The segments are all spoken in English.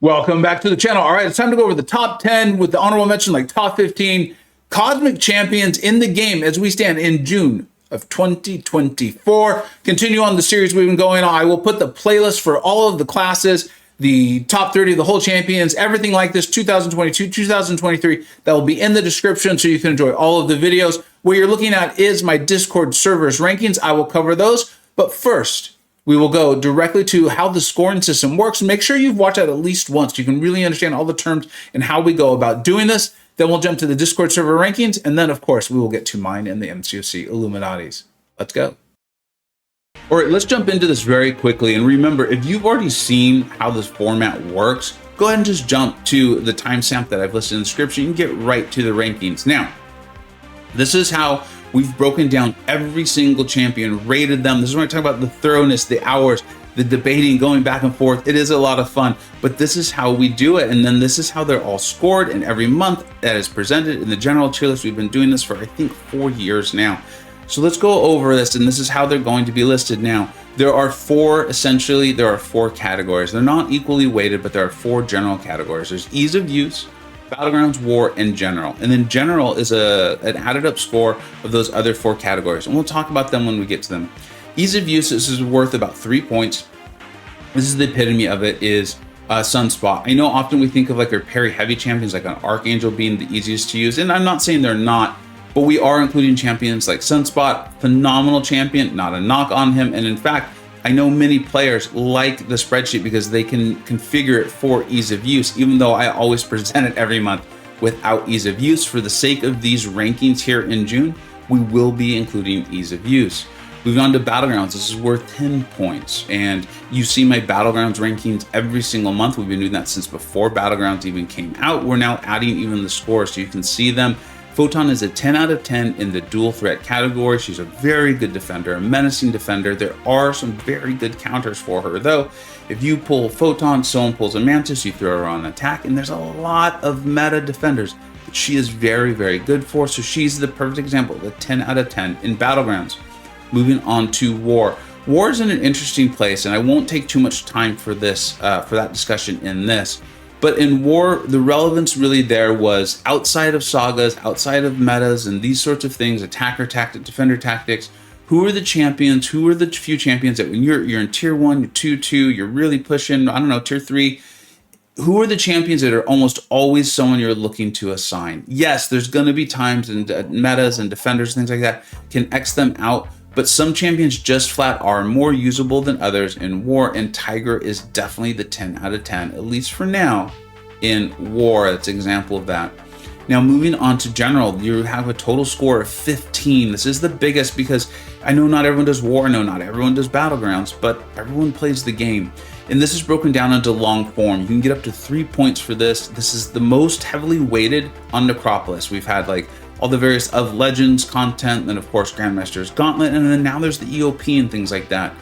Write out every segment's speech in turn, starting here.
Welcome back to the channel. All right, it's time to go over the top 10 with the honorable mention, like top 15 cosmic champions in the game as we stand in June of 2024. Continue on the series we've been going on. I will put the playlist for all of the classes, the top 30 of the whole champions, everything like this, 2022, 2023, that will be in the description so you can enjoy all of the videos. What you're looking at is my Discord servers rankings. I will cover those, but first, we will go directly to how the scoring system works. Make sure you've watched that at least once. You can really understand all the terms and how we go about doing this. Then we'll jump to the Discord server rankings. And then, of course, we will get to mine and the MCoC Illuminatis. Let's go. All right, let's jump into this very quickly. And remember, if you've already seen how this format works, go ahead and just jump to the timestamp that I've listed in the description. You can get right to the rankings. Now, this is how we've broken down every single champion, rated them. This is when I talk about the thoroughness, the hours, the debating, going back and forth. It is a lot of fun, but this is how we do it. And then this is how they're all scored. And every month that is presented in the general tier list. We've been doing this for, I think, 4 years now. So let's go over this. And this is how they're going to be listed now. There are four categories. They're not equally weighted, but there are four general categories. There's ease of use, Battlegrounds, War, and General. And then General is an added up score of those other four categories. And we'll talk about them when we get to them. Ease of use, this is worth about 3 points. This is the epitome of it, is Sunspot. I know often we think of like our parry heavy champions, like an Archangel being the easiest to use. And I'm not saying they're not, but we are including champions like Sunspot, phenomenal champion, not a knock on him. And in fact, I know many players like the spreadsheet because they can configure it for ease of use, even though I always present it every month without ease of use. For the sake of these rankings here in June, we will be including ease of use. Moving on to Battlegrounds, this is worth 10 points. And you see my Battlegrounds rankings every single month. We've been doing that since before Battlegrounds even came out. We're now adding even the scores so you can see them. Photon is a 10 out of 10 in the dual threat category. She's a very good defender, a menacing defender. There are some very good counters for her, though. If you pull Photon, someone pulls a Mantis, you throw her on attack, and there's a lot of meta defenders that she is very, very good for. So she's the perfect example of a 10 out of 10 in Battlegrounds. Moving on to War. War is in an interesting place, and I won't take too much time for this, for that discussion in this. But in War, the relevance really there was outside of sagas, outside of metas and these sorts of things, attacker tactic, defender tactics. Who are the champions? Who are the few champions that when you're in tier 1, you're 2, you're really pushing, I don't know, tier 3. Who are the champions that are almost always someone you're looking to assign? Yes, there's going to be times and metas and defenders, things like that can X them out. But some champions just flat are more usable than others in War, and Tiger is definitely the 10 out of 10, at least for now, in War. That's an example of that. Now, moving on to General, you have a total score of 15. This is the biggest because I know not everyone does War, I know not everyone does Battlegrounds, but everyone plays the game. And this is broken down into long form. You can get up to 3 points for this. This is the most heavily weighted on Necropolis. We've had like all the various of Legends content, then of course Grandmaster's Gauntlet, and then now there's the EOP and things like that.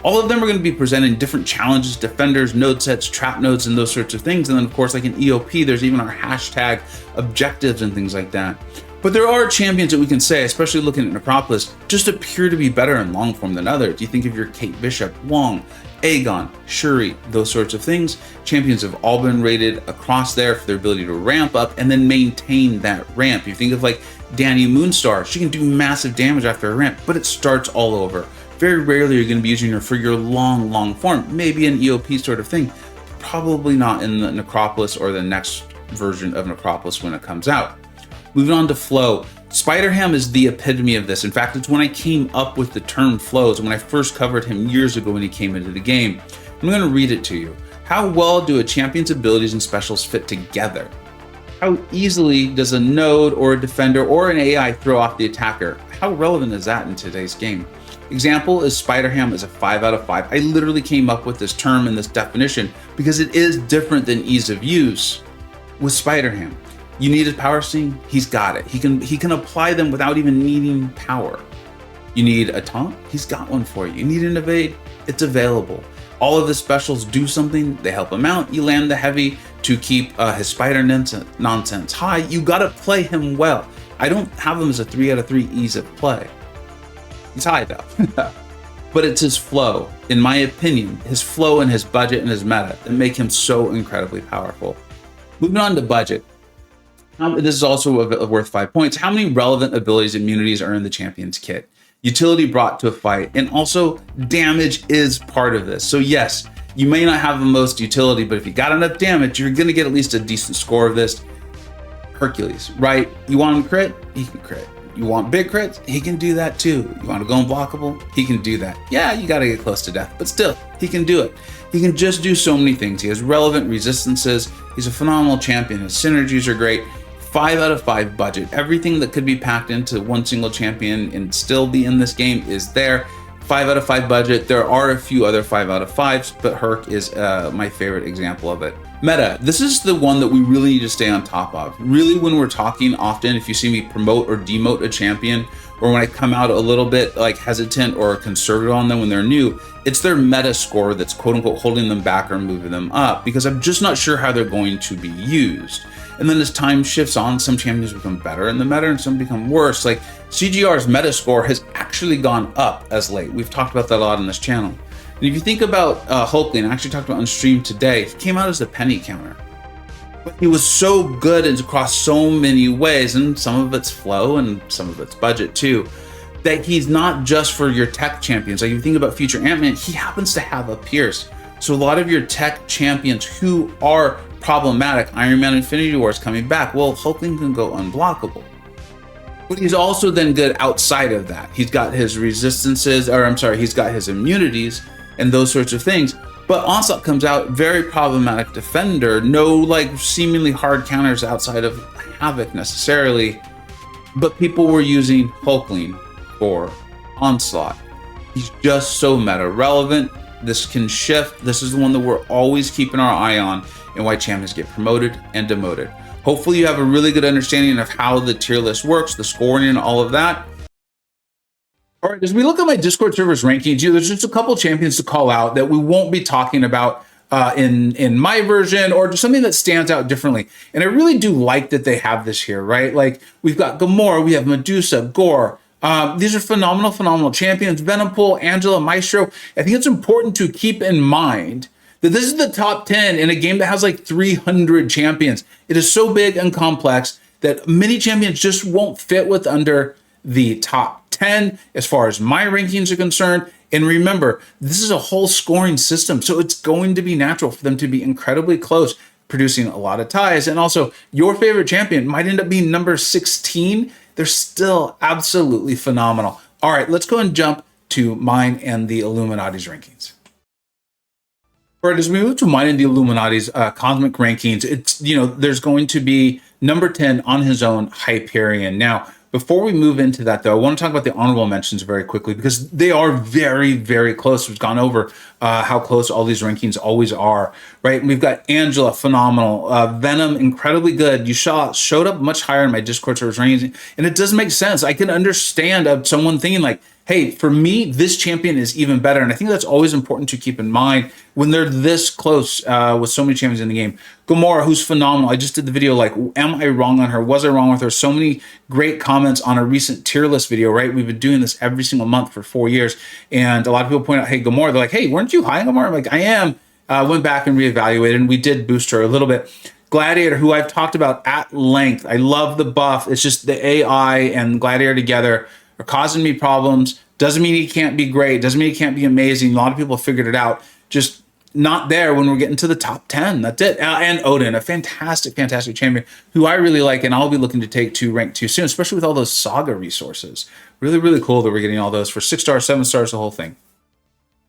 All of them are going to be presenting different challenges, defenders, node sets, trap nodes, and those sorts of things. And then of course, like in EOP, there's even our hashtag objectives and things like that. But there are champions that we can say, especially looking at Necropolis, just appear to be better in long form than others. You think of your Kate Bishop, Wong, Aegon, Shuri, those sorts of things. Champions have all been rated across there for their ability to ramp up and then maintain that ramp. You think of like Dani Moonstar, she can do massive damage after a ramp, but it starts all over. Very rarely are you going to be using her for your long form, maybe an EOP sort of thing. Probably not in the Necropolis or the next version of Necropolis when it comes out. Moving on to flow. Spider-Ham is the epitome of this. In fact, it's when I came up with the term flows, and when I first covered him years ago when he came into the game. I'm going to read it to you. How well do a champion's abilities and specials fit together? How easily does a node or a defender or an AI throw off the attacker? How relevant is that in today's game? Example is Spider-Ham is a 5 out of 5. I literally came up with this term and this definition because it is different than ease of use with Spider-Ham. You need a power sting, he's got it. He can apply them without even needing power. You need a taunt, he's got one for you. You need an evade, it's available. All of the specials do something, they help him out. You land the heavy to keep his spider nonsense high. You gotta play him well. I don't have him as a 3 out of 3 ease of play. He's high though. but it's his flow, in my opinion, his flow and his budget and his meta that make him so incredibly powerful. Moving on to budget. This is also worth 5 points. How many relevant abilities and immunities are in the champion's kit? Utility brought to a fight, and also damage is part of this. So yes, you may not have the most utility, but if you got enough damage, you're gonna get at least a decent score of this. Hercules, right? You want him to crit? He can crit. You want big crits? He can do that too. You want to go unblockable? He can do that. Yeah, you got to get close to death, but still, he can do it. He can just do so many things. He has relevant resistances. He's a phenomenal champion. His synergies are great. 5 out of 5 budget. Everything that could be packed into one single champion and still be in this game is there. 5 out of 5 budget. There are a few other 5 out of 5s, but Herc is my favorite example of it. Meta, this is the one that we really need to stay on top of. Really, when we're talking often, if you see me promote or demote a champion, or when I come out a little bit like hesitant or conservative on them when they're new, it's their meta score that's quote unquote holding them back or moving them up, because I'm just not sure how they're going to be used. And then as time shifts on, some champions become better in the meta and some become worse. Like CGR's meta score has actually gone up as late. We've talked about that a lot on this channel. And if you think about Hulkling, I actually talked about on stream today, he came out as a penny counter. But he was so good across so many ways, and some of it's flow and some of it's budget too, that he's not just for your tech champions. Like if you think about future Ant-Man, he happens to have a Pierce. So a lot of your tech champions who are problematic, Iron Man Infinity War is coming back, well, Hulkling can go unblockable. But he's also then good outside of that. He's got his resistances, or I'm sorry, he's got his immunities and those sorts of things. But Onslaught comes out very problematic defender, no like seemingly hard counters outside of Havoc necessarily, but people were using Hulkling for Onslaught. He's just so meta relevant. This can shift. This is the one that we're always keeping our eye on and why champions get promoted and demoted. Hopefully you have a really good understanding of how the tier list works, the scoring and all of that. All right, as we look at my Discord server's rankings, there's just a couple champions to call out that we won't be talking about in my version, or just something that stands out differently. And I really do like that they have this here, right? Like we've got Gamora, we have Medusa, Gore. These are phenomenal champions. Venompool, Angela, Maestro. I think it's important to keep in mind that this is the top 10 in a game that has like 300 champions. It is so big and complex that many champions just won't fit with under the top 10 as far as my rankings are concerned. And remember, this is a whole scoring system, so it's going to be natural for them to be incredibly close, producing a lot of ties. And also, your favorite champion might end up being number 16. They're still absolutely phenomenal. All right, let's go and jump to mine and the Illuminati's rankings. All right, as we move to mine and the Illuminati's cosmic rankings, it's, there's going to be number 10 on his own, Hyperion. Now, before we move into that, though, I want to talk about the honorable mentions very quickly, because they are very, very close. We've gone over how close all these rankings always are, right? And we've got Angela, phenomenal. Venom, incredibly good. You showed up much higher in my Discord server's rankings, and it does make sense. I can understand of someone thinking like, hey, for me, this champion is even better. And I think that's always important to keep in mind when they're this close with so many champions in the game. Gamora, who's phenomenal. I just did the video like, am I wrong on her? Was I wrong with her? So many great comments on a recent tier list video, right? We've been doing this every single month for 4 years. And a lot of people point out, hey, Gamora, they're like, hey, weren't you high on Gamora? I'm like, I am. Went back and reevaluated, and we did boost her a little bit. Gladiator, who I've talked about at length. I love the buff. It's just the AI and Gladiator together are causing me problems. Doesn't mean he can't be great. Doesn't mean he can't be amazing. A lot of people figured it out. Just not there when we're getting to the top 10. That's it. And Odin, a fantastic champion who I really like, and I'll be looking to take to rank 2 soon, especially with all those Saga resources. Really, really cool that we're getting all those for 6 stars, 7 stars, the whole thing.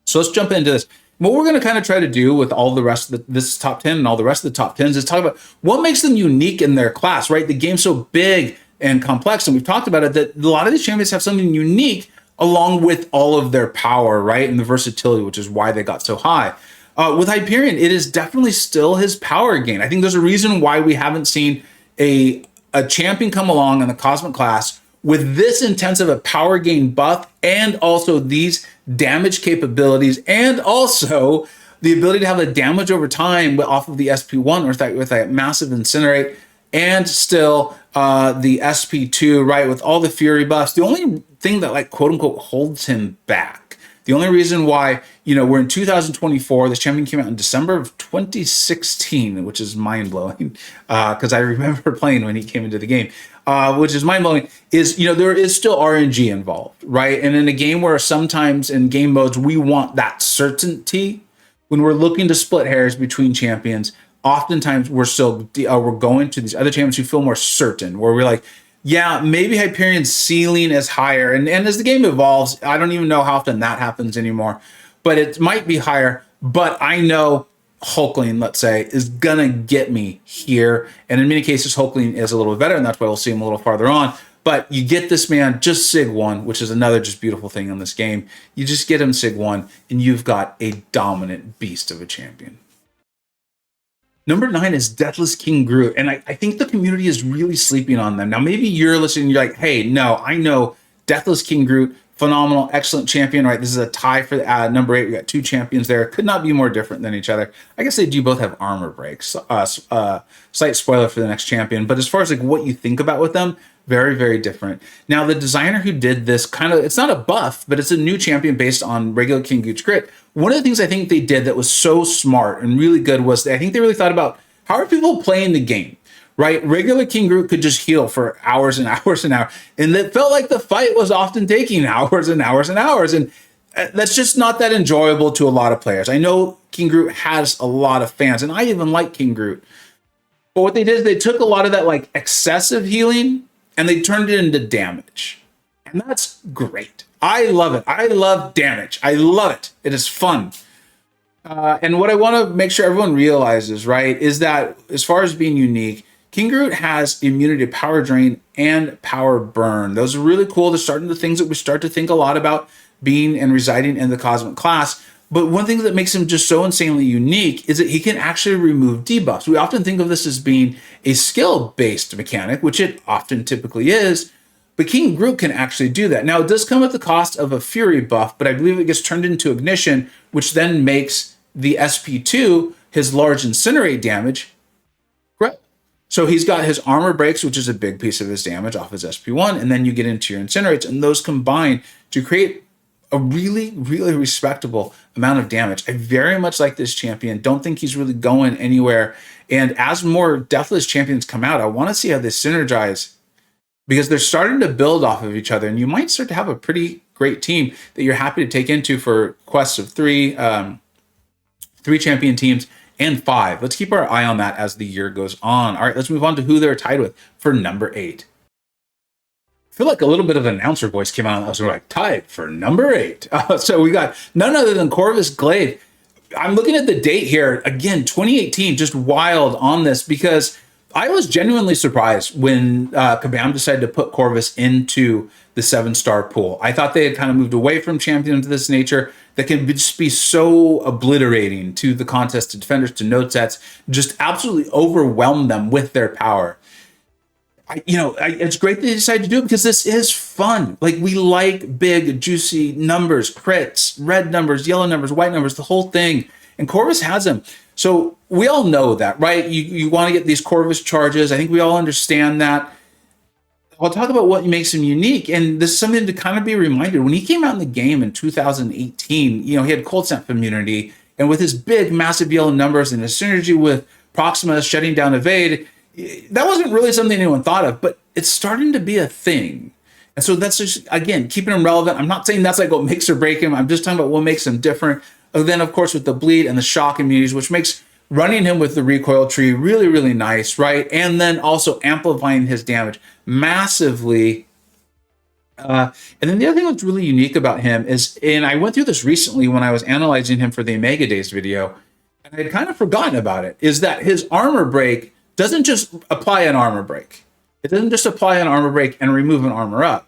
So let's jump into this. What we're going to kind of try to do with all the rest of this top 10 and all the rest of the top 10s is talk about what makes them unique in their class, right? The game's so big and complex, and we've talked about it, that a lot of these champions have something unique along with all of their power, right? And the versatility, which is why they got so high. With Hyperion, it is definitely still his power gain. I think there's a reason why we haven't seen a champion come along in the Cosmic class with this intensive a power gain buff, and also these damage capabilities, and also the ability to have the damage over time off of the SP1 with that massive Incinerate, and still the SP2, right, with all the Fury buffs. The only thing that, like, quote unquote holds him back The only reason why, we're in 2024, this champion came out in December of 2016, which is mind blowing, because I remember playing when he came into the game, which is mind blowing, is, there is still RNG involved, right? And in a game where sometimes in game modes, we want that certainty when we're looking to split hairs between champions. Oftentimes we're going to these other champions who feel more certain, where we're like, yeah, maybe Hyperion's ceiling is higher. And as the game evolves, I don't even know how often that happens anymore, but it might be higher. But I know Hulkling, let's say, is going to get me here. And in many cases, Hulkling is a little bit better, and that's why we'll see him a little farther on. But you get this man just Sig 1, which is another just beautiful thing in this game. You just get him Sig 1, and you've got a dominant beast of a champion. Number 9 is Deathless King Groot, and I think the community is really sleeping on them. Now, maybe you're listening, you're like, hey, no, I know Deathless King Groot, phenomenal, excellent champion, right? This is a tie for number 8. We got 2 champions there. Could not be more different than each other. I guess they do both have armor breaks. Slight spoiler for the next champion, but as far as like what you think about with them, very, very different. Now, the designer who did this it's not a buff, but it's a new champion based on regular King Groot's grit. One of the things I think they did that was so smart and really good was I think they really thought about how are people playing the game, right? Regular King Groot could just heal for hours and hours and hours. And it felt like the fight was often taking hours and hours and hours. And that's just not that enjoyable to a lot of players. I know King Groot has a lot of fans, and I even like King Groot. But what they did is they took a lot of that like excessive healing and they turned it into damage. And that's great. I love it. I love damage. I love it. It is fun. And what I want to make sure everyone realizes, right, is that as far as being unique, King Groot has immunity to power drain and power burn. Those are really cool. They're starting the things that we start to think a lot about being and residing in the cosmic class. But one thing that makes him just so insanely unique is that he can actually remove debuffs. We often think of this as being a skill-based mechanic, which it often typically is, but King Groot can actually do that. Now, it does come at the cost of a Fury buff, but I believe it gets turned into Ignition, which then makes the SP2, his large incinerate damage, great. So he's got his armor breaks, which is a big piece of his damage off his SP1, and then you get into your incinerates, and those combine to create a really, really respectable amount of damage. I very much like this champion. Don't think he's really going anywhere. And as more Deathless champions come out, I want to see how they synergize, because they're starting to build off of each other. And you might start to have a pretty great team that you're happy to take into for quests of 3 champion teams and 5. Let's keep our eye on that as the year goes on. All right, let's move on to who they're tied with for number 8. I feel like a little bit of an announcer voice came out, and I was like, tied for number 8. So we got none other than Corvus Glaive. I'm looking at the date here. Again, 2018, just wild on this, because I was genuinely surprised when Kabam decided to put Corvus into the 7-star pool. I thought they had kind of moved away from champions of this nature that can just be so obliterating to the contest, to defenders, to node sets, just absolutely overwhelm them with their power. It's great they decided to do it because this is fun. Like, we like big, juicy numbers, crits, red numbers, yellow numbers, white numbers, the whole thing. And Corvus has them. So we all know that, right? You want to get these Corvus charges. I think we all understand that. I'll talk about what makes him unique. And this is something to kind of be reminded. When he came out in the game in 2018, he had Cold Snap immunity. And with his big, massive yellow numbers and his synergy with Proxima shutting down Evade, that wasn't really something anyone thought of, but it's starting to be a thing. And so that's just, again, keeping him relevant. I'm not saying that's like what makes or break him. I'm just talking about what makes him different. And then, of course, with the bleed and the shock immunities, which makes running him with the recoil tree really, really nice, right? And then also amplifying his damage massively. And then the other thing that's really unique about him is, and I went through this recently when I was analyzing him for the Omega Days video, and I had kind of forgotten about it, is that his armor break doesn't just apply an armor break. It doesn't just apply an armor break and remove an armor up.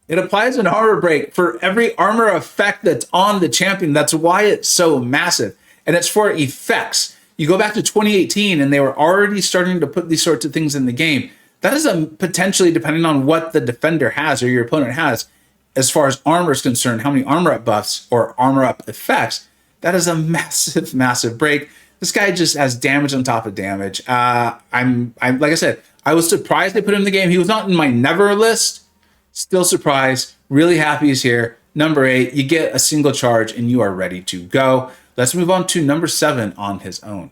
It applies an armor break for every armor effect that's on the champion. That's why it's so massive. And it's for effects. You go back to 2018 and they were already starting to put these sorts of things in the game. That is potentially, depending on what the defender has or your opponent has, as far as armor is concerned, how many armor up buffs or armor up effects, that is a massive, massive break. This guy just has damage on top of damage. I'm like I said, I was surprised they put him in the game. He was not in my never list. Still surprised. Really happy he's here. number 8, you get a single charge and you are ready to go. Let's move on to number 7, On His Own.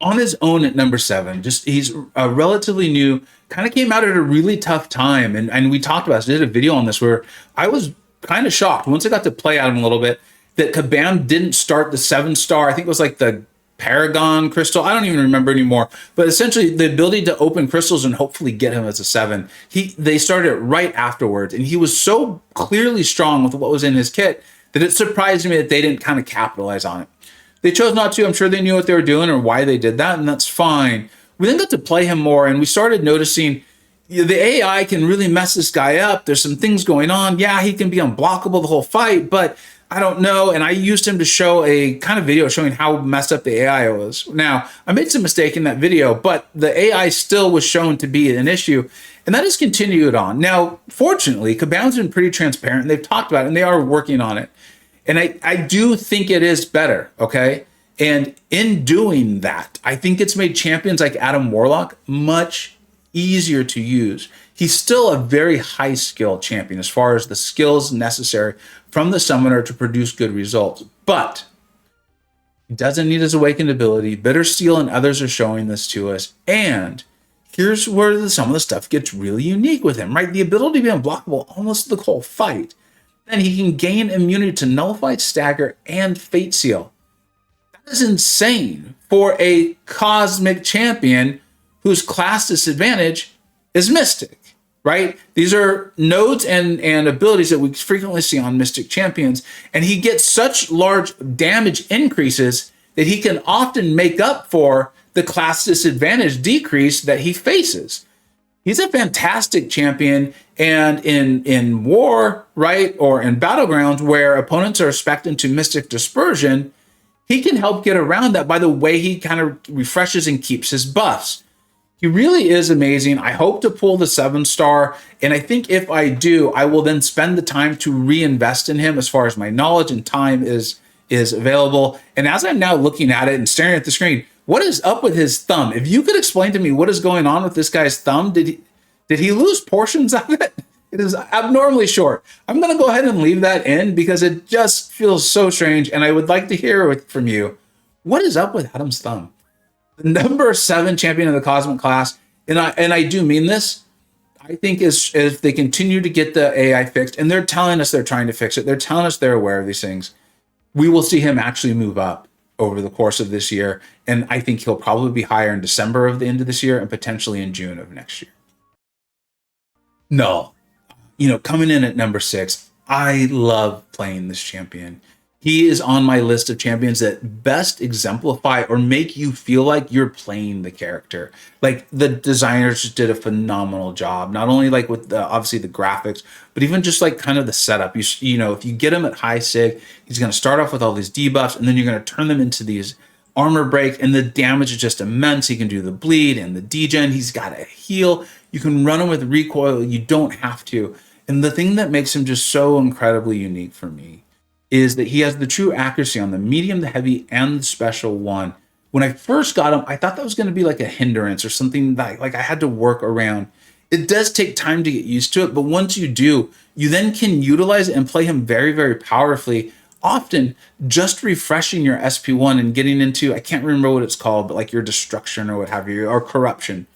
On His Own at number 7, he's relatively new, kind of came out at a really tough time. And we talked about this, did a video on this where I was kind of shocked once I got to play at him a little bit that Kabam didn't start the 7-star. I think it was like the Paragon crystal. I don't even remember anymore. But essentially, the ability to open crystals and hopefully get him as a 7. They started it right afterwards, and he was so clearly strong with what was in his kit that it surprised me that they didn't kind of capitalize on it. They chose not to. I'm sure they knew what they were doing or why they did that, and that's fine. We then got to play him more, and we started noticing the AI can really mess this guy up. There's some things going on. Yeah, he can be unblockable the whole fight, but I don't know. And I used him to show a kind of video showing how messed up the AI was. Now, I made some mistake in that video, but the AI still was shown to be an issue, and that has continued on. Now, fortunately, Kabam's been pretty transparent. They've talked about it, and they are working on it. And I do think it is better, okay? And in doing that, I think it's made champions like Adam Warlock much easier to use. He's still a very high skill champion as far as the skills necessary from the summoner to produce good results. But he doesn't need his awakened ability. Bitter Steel and others are showing this to us. And here's where some of the stuff gets really unique with him, right? The ability to be unblockable almost the whole fight. Then he can gain immunity to Nullified Stagger and Fate Seal. That is insane for a cosmic champion whose class disadvantage is Mystic, right? These are nodes and abilities that we frequently see on Mystic champions, and he gets such large damage increases that he can often make up for the class disadvantage decrease that he faces. He's a fantastic champion, and in war, right, or in battlegrounds where opponents are expecting to Mystic Dispersion, he can help get around that by the way he kind of refreshes and keeps his buffs. He really is amazing. I hope to pull the 7-star, and I think if I do, I will then spend the time to reinvest in him as far as my knowledge and time is available. And as I'm now looking at it and staring at the screen, what is up with his thumb? If you could explain to me what is going on with this guy's thumb, did he lose portions of it? It is abnormally short. I'm going to go ahead and leave that in because it just feels so strange, and I would like to hear it from you. What is up with Adam's thumb? The number 7 champion of the Cosmic class, and I do mean this, I think is if they continue to get the AI fixed, and they're telling us they're trying to fix it, they're telling us they're aware of these things, we will see him actually move up over the course of this year. And I think he'll probably be higher in December of the end of this year and potentially in June of next year. No, coming in at number 6, I love playing this champion. He is on my list of champions that best exemplify or make you feel like you're playing the character. Like, the designers just did a phenomenal job, not only like with obviously the graphics, but even just like kind of the setup. You know, if you get him at high sig, he's going to start off with all these debuffs, and then you're going to turn them into these armor break, and the damage is just immense. He can do the bleed and the degen. He's got a heal. You can run him with recoil. You don't have to. And the thing that makes him just so incredibly unique for me is that he has the true accuracy on the medium, the heavy, and the special one. When I first got him, I thought that was going to be like a hindrance or something that like I had to work around. It does take time to get used to it, but once you do, you then can utilize it and play him very, very powerfully, often just refreshing your SP1 and getting into, I can't remember what it's called, but like your destruction or what have you, or corruption.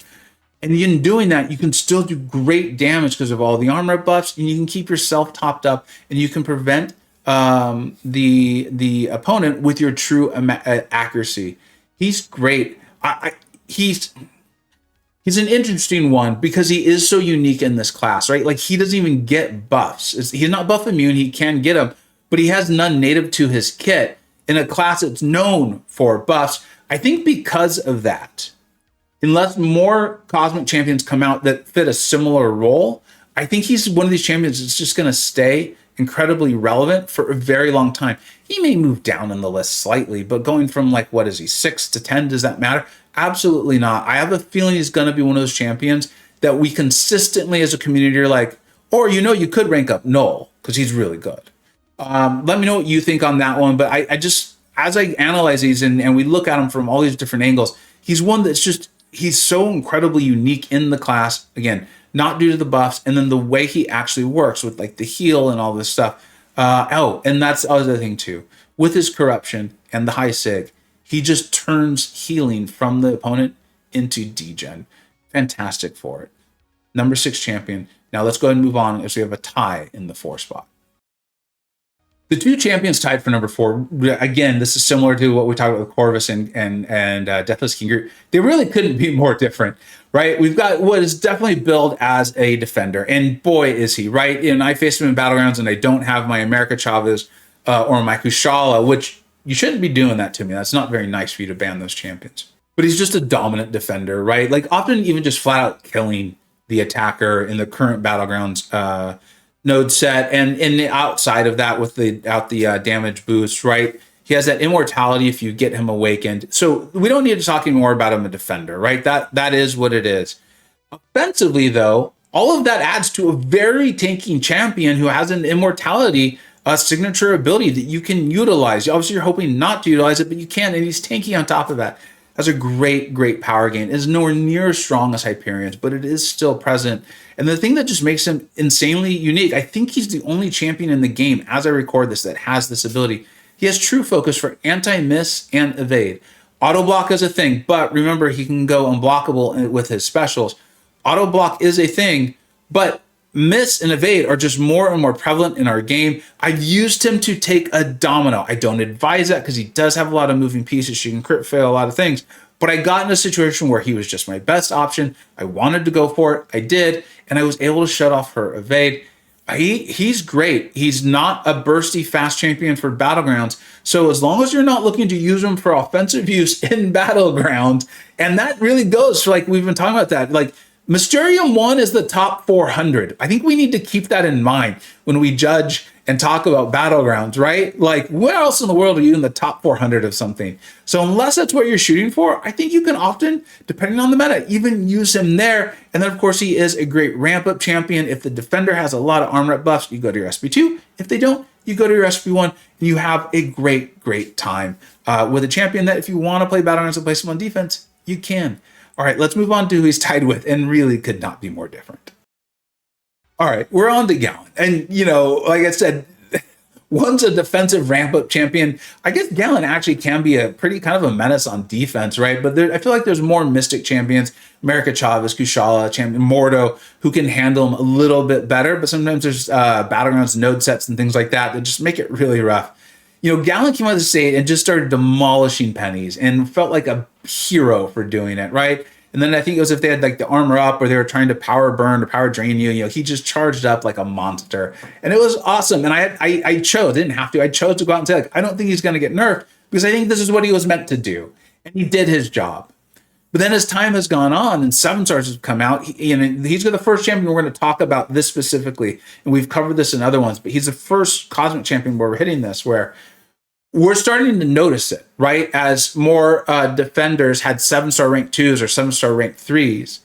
And in doing that, you can still do great damage because of all the armor buffs, and you can keep yourself topped up, and you can prevent the opponent with your true accuracy. He's great. He's an interesting one because he is so unique in this class, right? Like, he doesn't even get buffs. He's not buff immune. He can get them, but he has none native to his kit in a class that's known for buffs. I think because of that, unless more Cosmic champions come out that fit a similar role, I think he's one of these champions that's just going to stay incredibly relevant for a very long time. He may move down in the list slightly, but going from like, what is he, 6 to 10, does that matter? Absolutely not. I have a feeling he's going to be one of those champions that we consistently as a community are like, or you could rank up Null because he's really good. Let me know what you think on that one. But I just, as I analyze these and we look at him from all these different angles, he's one that's just, he's so incredibly unique in the class. Again, not due to the buffs, and then the way he actually works with like the heal and all this stuff. And that's the other thing too. With his corruption and the high sig, he just turns healing from the opponent into degen. Fantastic for it. Number 6 champion. Now let's go ahead and move on as we have a tie in the 4 spot. The 2 champions tied for number 4. Again, this is similar to what we talked about with Corvus and Deathless King. They really couldn't be more different, right? We've got what is definitely billed as a defender, and boy is he, right? And I faced him in Battlegrounds, and I don't have my America Chavez or my Kushala, which you shouldn't be doing that to me. That's not very nice for you to ban those champions. But he's just a dominant defender, right? Like often even just flat out killing the attacker in the current Battlegrounds node set, and in the outside of that without the damage boost, right? He has that immortality if you get him awakened. So we don't need to talk anymore about him a defender, right? That is what it is. Offensively, though, all of that adds to a very tanking champion who has an immortality signature ability that you can utilize. Obviously, you're hoping not to utilize it, but you can, and he's tanky on top of that. Has a great power gain. Is nowhere near as strong as Hyperion's, but it is still present. And the thing that just makes him insanely unique, I think he's the only champion in the game, as I record this, that has this ability. He has true focus for anti-miss and evade. Auto block is a thing, but remember, he can go unblockable with his specials. Auto block is a thing, but miss and evade are just more and more prevalent in our game. I've used him to take a domino. I don't advise that because he does have a lot of moving pieces. She can crit fail a lot of things. But I got in a situation where he was just my best option. I wanted to go for it. I did. And I was able to shut off her evade. He's great. He's not a bursty fast champion for Battlegrounds. So as long as you're not looking to use him for offensive use in Battlegrounds, and that really goes for, like, we've been talking about that, like, Mysterium 1 is the top 400. I think we need to keep that in mind when we judge and talk about Battlegrounds, right? Like, where else in the world are you in the top 400 of something? So unless that's what you're shooting for, I think you can often, depending on the meta, even use him there. And then, of course, he is a great ramp-up champion. If the defender has a lot of arm rep buffs, you go to your SP2. If they don't, you go to your SP1, and you have a great time with a champion that if you want to play Battlegrounds and play some on defense, you can. All right, let's move on to who he's tied with, and really could not be more different. All right, we're on to Gallon. And, you know, like I said, one's a defensive ramp-up champion. I guess Gallon actually can be a pretty kind of a menace on defense, right? But I feel like there's more Mystic champions, America Chavez, Kushala, champion Mordo, who can handle him a little bit better. But sometimes there's Battlegrounds node sets and things like that that just make it really rough. You know, Gallon came out of the state and just started demolishing pennies and felt like a hero for doing it, right? And then I think it was if they had like the armor up or they were trying to power burn or power drain you, he just charged up like a monster. And it was awesome. And I chose, didn't have to, I chose to go out and say, like, I don't think he's going to get nerfed because I think this is what he was meant to do. And he did his job. But then as time has gone on and 7 stars have come out, he's the first champion we're going to talk about this specifically. And we've covered this in other ones, but he's the first cosmic champion where we're hitting this, where we're starting to notice it, right? As more defenders had 7-star rank 2s or 7-star rank 3s,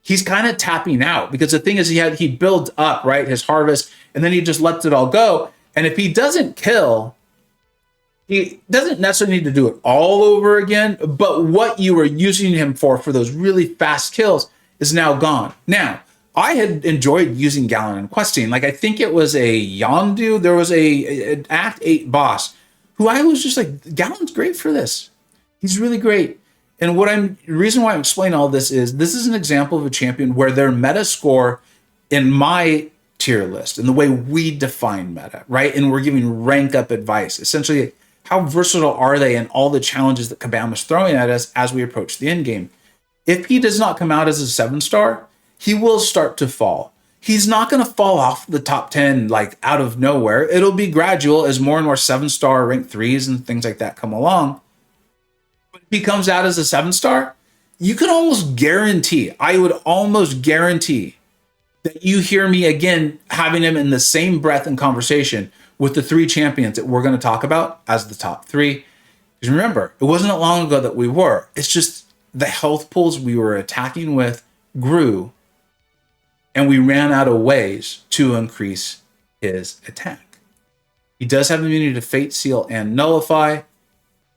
he's kind of tapping out because the thing is he builds up, right? His harvest, and then he just lets it all go. And if he doesn't kill, he doesn't necessarily need to do it all over again, but what you were using him for those really fast kills is now gone. Now, I had enjoyed using Gallon in questing. Like, I think it was a Yondu. There was an Act 8 boss who I was just like, Gallon's great for this. He's really great. And the reason why I'm explaining all this is an example of a champion where their meta score in my tier list and the way we define meta, right? And we're giving rank up advice. Essentially, how versatile are they in all the challenges that Kabam is throwing at us as we approach the end game? If he does not come out as a 7-star, he will start to fall. He's not going to fall off the top 10 like out of nowhere. It'll be gradual as more and more 7-star rank 3s and things like that come along. But if he comes out as a 7-star, you can almost guarantee, I would almost guarantee that you hear me again having him in the same breath and conversation with the 3 champions that we're going to talk about as the top 3. Because remember, it wasn't that long ago that we were. It's just the health pools we were attacking with grew, and we ran out of ways to increase his attack. He does have immunity to Fate Seal and Nullify.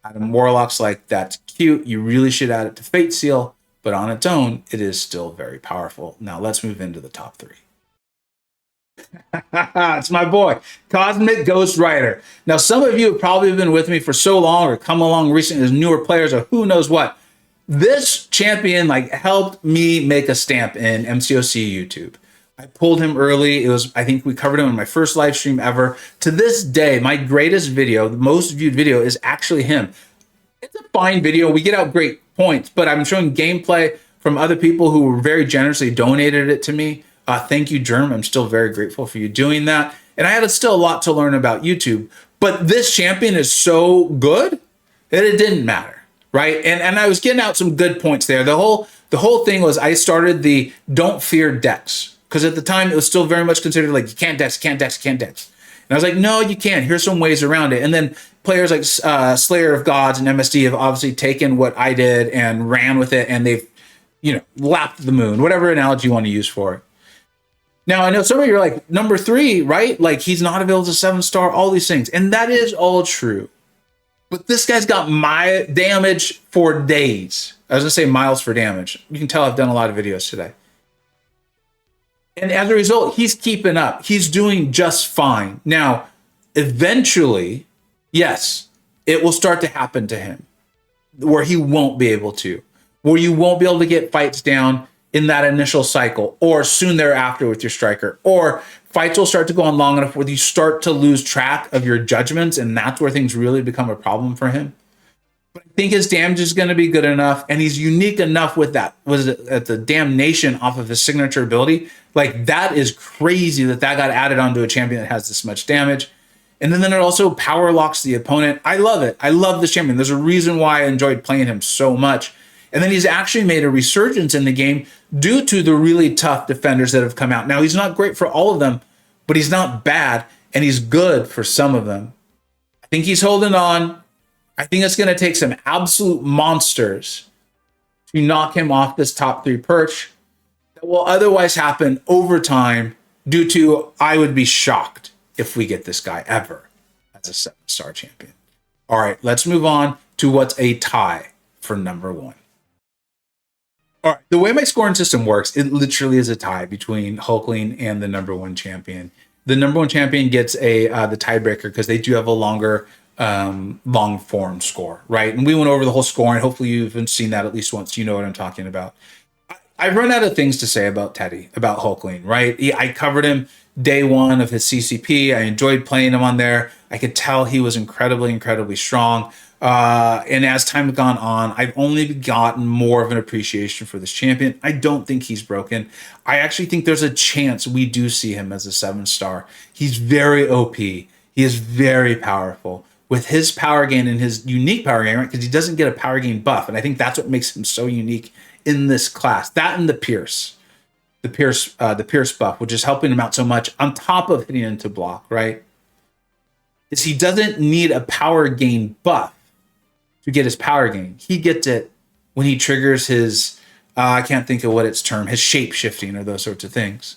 Adam Warlock's like, that's cute. You really should add it to Fate Seal. but on its own, it is still very powerful. Now let's move into the top 3. It's my boy, Cosmic Ghost Rider. Now, some of you have probably been with me for so long or come along recently as newer players or who knows what. This champion helped me make a stamp in MCoC YouTube. I pulled him early. I think we covered him in my first live stream ever. To this day, my greatest video, the most viewed video, is actually him. It's a fine video. We get out great points, but I'm showing gameplay from other people who were very generously donated it to me. Thank you, Germ. I'm still very grateful for you doing that. And I had still a lot to learn about YouTube. But this champion is so good that it didn't matter, right? And I was getting out some good points there. The whole thing was I started the don't fear Dex. Because at the time, it was still very much considered you can't Dex, can't Dex, can't Dex. And I was like, no, you can. Here's some ways around it. And then players like Slayer of Gods and MSD have obviously taken what I did and ran with it. And they've, lapped the moon, whatever analogy you want to use for it. Now, I know some of you are like, number 3, right? He's not available as a 7-star, all these things. And that is all true. But this guy's got my damage for days. I was going to say miles for damage. You can tell I've done a lot of videos today. And as a result, he's keeping up. He's doing just fine. Now, eventually, yes, it will start to happen to him where he won't be able to, where you won't be able to get fights down in that initial cycle or soon thereafter with your striker, or fights will start to go on long enough where you start to lose track of your judgments, and that's where things really become a problem for him. But I think his damage is going to be good enough, and he's unique enough with that. Was it at the damnation off of his signature ability? That is crazy that got added onto a champion that has this much damage. And then it also power locks the opponent. I love it. I love this champion. There's a reason why I enjoyed playing him so much. And then he's actually made a resurgence in the game due to the really tough defenders that have come out. Now, he's not great for all of them, but he's not bad, and he's good for some of them. I think he's holding on. I think it's going to take some absolute monsters to knock him off this top 3 perch that will otherwise happen over time due to, I would be shocked if we get this guy ever as a 7-star champion. All right, let's move on to what's a tie for number 1. All right, the way my scoring system works, it literally is a tie between Hulkling and the number 1 champion. The number 1 champion gets the tiebreaker because they do have a longer long form score, right? And we went over the whole scoring. Hopefully you've seen that at least once. You know what I'm talking about. I've run out of things to say about Teddy, about Hulkling, right? I covered him day 1 of his CCP. I enjoyed playing him on there. I could tell he was incredibly, incredibly strong. And as time has gone on, I've only gotten more of an appreciation for this champion. I don't think he's broken. I actually think there's a chance we do see him as a 7-star. He's very OP. He is very powerful. With his power gain and his unique power gain, right? Because he doesn't get a power gain buff. And I think that's what makes him so unique in this class. That and the Pierce buff, which is helping him out so much on top of hitting into block, right? Is he doesn't need a power gain buff to get his power gain. He gets it when he triggers his, I can't think of what it's termed, his shape shifting or those sorts of things.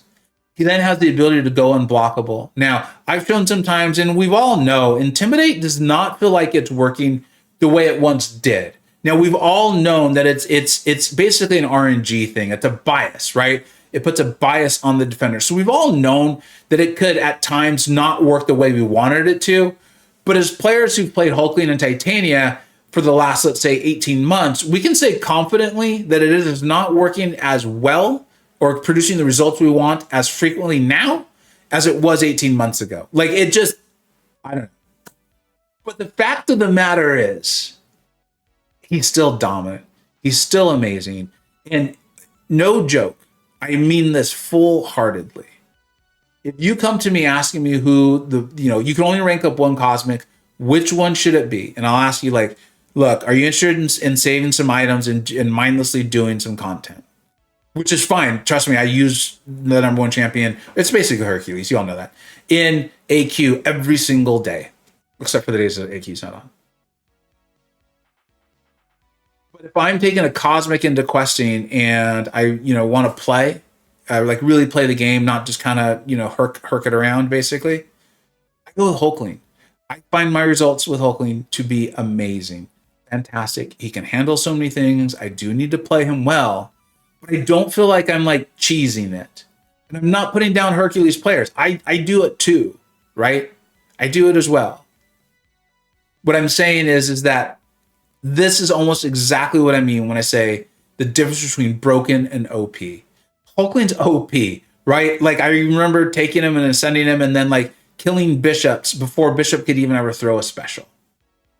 He then has the ability to go unblockable. Now, I've shown sometimes, and we all know, Intimidate does not feel like it's working the way it once did. Now, we've all known that it's basically an RNG thing. It's a bias, right? It puts a bias on the defender. So we've all known that it could at times not work the way we wanted it to. But as players who've played Hulkling and Titania for the last, let's say, 18 months, we can say confidently that it is not working as well or producing the results we want as frequently now as it was 18 months ago. I don't know. But the fact of the matter is, he's still dominant. He's still amazing. And no joke, I mean this full-heartedly. If you come to me asking me who you can only rank up one Cosmic, which one should it be? And I'll ask you, look, are you interested in saving some items and mindlessly doing some content? Which is fine. Trust me, I use the number 1 champion. It's basically Hercules. You all know that. In AQ every single day. Except for the days that AQ's not on. But if I'm taking a Cosmic into questing and I, want to play, really play the game, not just kind of, herk it around, basically, I go with Hulkling. I find my results with Hulkling to be amazing. fantastic. He can handle so many things. I do need to play him well, but I don't feel like I'm like cheesing it. And I'm not putting down Hercules players. I do it too, right? I do it as well. What I'm saying is that this is almost exactly what I mean when I say the difference between broken and OP. Hulkling's OP, right? Like I remember taking him and ascending him and then like killing bishops before Bishop could even ever throw a special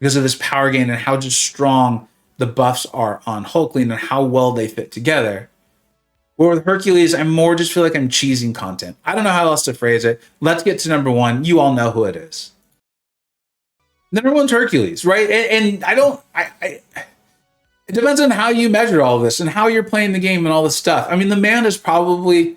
because of this power gain and how just strong the buffs are on Hulkling and how well they fit together. Where with Hercules, I more just feel like I'm cheesing content. I don't know how else to phrase it. Let's get to number one. You all know who it is. Number one's Hercules, right? And it depends on how you measure all of this and how you're playing the game and all this stuff. I mean, the man has probably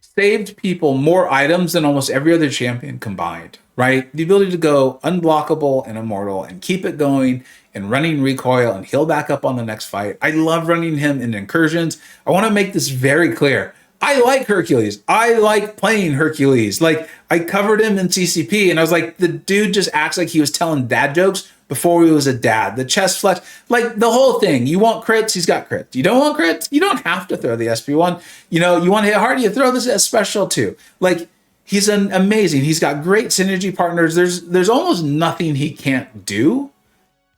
saved people more items than almost every other champion combined, right? The ability to go unblockable and immortal and keep it going and running recoil and heal back up on the next fight. I love running him in incursions. I want to make this very clear. I like Hercules. I like playing Hercules. Like I covered him in CCP and I was like, the dude just acts like he was telling dad jokes before he was a dad. The chest flex, like the whole thing. You want crits, he's got crits. You don't want crits, you don't have to throw the SP1. You know, you want to hit hard, you throw this as special too. Like he's amazing. He's got great synergy partners. There's almost nothing he can't do.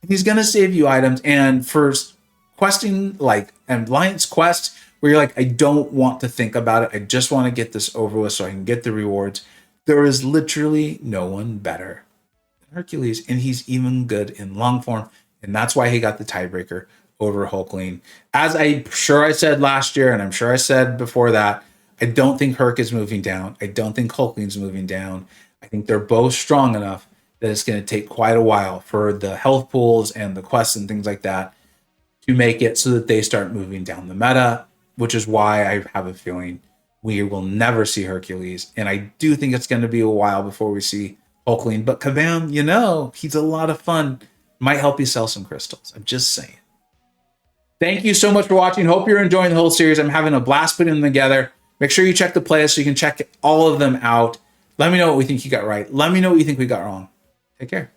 He's gonna save you items. And for questing like an Alliance quest, where you're like, I don't want to think about it. I just want to get this over with so I can get the rewards. There is literally no one better than Hercules, and he's even good in long form. And that's why he got the tiebreaker over Hulkling. As I'm sure I said last year, and I'm sure I said before that, I don't think Herc is moving down. I don't think Hulkling's moving down. I think they're both strong enough that it's going to take quite a while for the health pools and the quests and things like that to make it so that they start moving down the meta, which is why I have a feeling we will never see Hercules. And I do think it's going to be a while before we see Hulkling. But Kabam, you know, he's a lot of fun. Might help you sell some crystals. I'm just saying. Thank you so much for watching. Hope you're enjoying the whole series. I'm having a blast putting them together. Make sure you check the playlist so you can check all of them out. Let me know what we think you got right. Let me know what you think we got wrong. Take care.